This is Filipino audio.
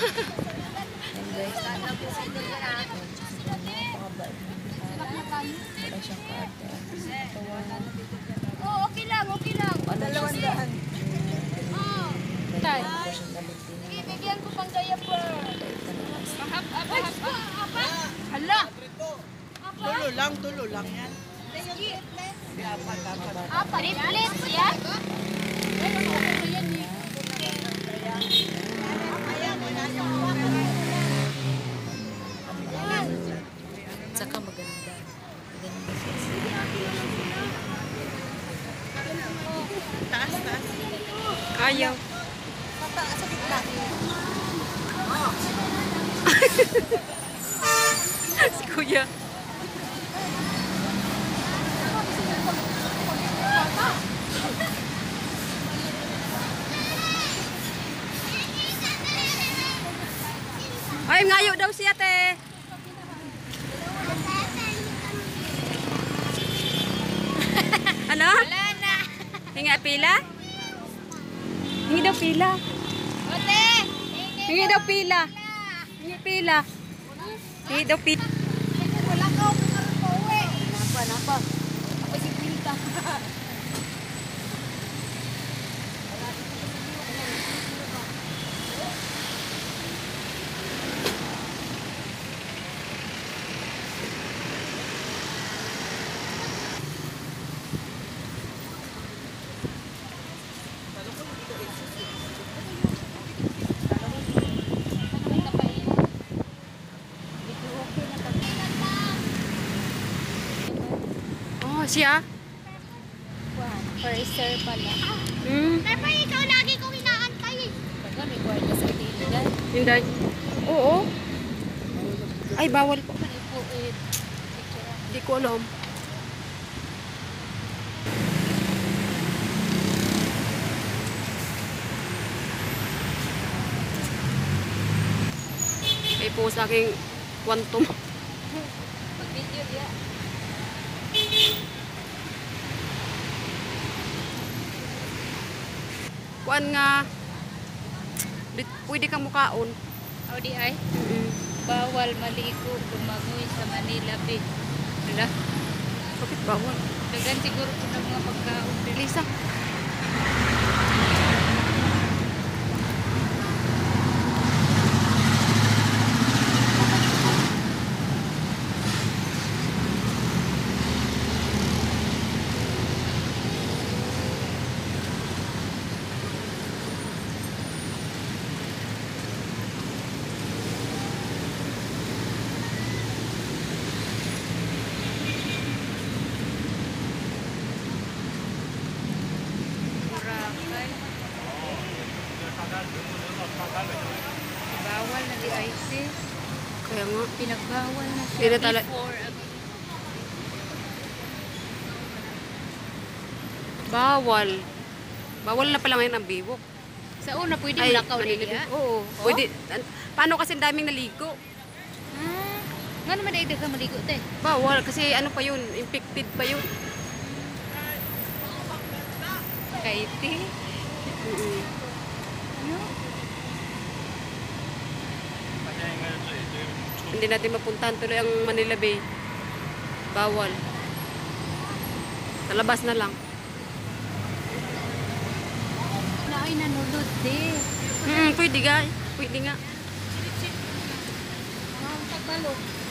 Yan guys. Wala siyang karte. Oh, okay lang, okay lang. 200. Tay. Sige, Bigyan ko pang diaper. Hala. Tulo lang yan. Triplets yan? Saka maganda. Maganda siya. Taas. Ayaw. Taas sa gitna. Si Kuya. Ay, ngayo daw siya, te. Ano? Wala na. Hinga pila? Hingi daw pila. Ote. Hingi daw pila. Hingi pila. Hingi daw pila. Wala ka ako karoon po uwi. Napa. Ako si Pinta. Oh, siya? Firster pala. Hmm. Ay, ikaw lagi kong inaantay. Baga, may kwarta sa tiligan. Hindi. Oo. Ay, bawal po. Hindi ko alam. May po sa aking quantum. Mag-video ya. Kuan nga. Pwede kang mukaon. O di ay, bawal maligo lumangoy sa Manila Bay. Wala. Bakit bawal? Dagan siguro po ng mga pagkaon. Lisa. Boracay. Bawal na di IC. Kaya nga. Pinagbawal na siya Hindi na tala- before. Bawal. Bawal na pala ngayon ang biwok. Sa una, pwede Ay, mulakaw rin maniligo. ya? Oo. Pwede. Paano kasi ang daming naligo? Nga naman ay ka maligo, te. Bawal. Kasi ano pa yun? Infected pa yun. Kaiti. Hindi natin mapuntahan tuloy ang Manila Bay. Bawal. Sa labas na lang. Na ay nanulod, te. Pwede nga. Pwede nga. Ang tagalog.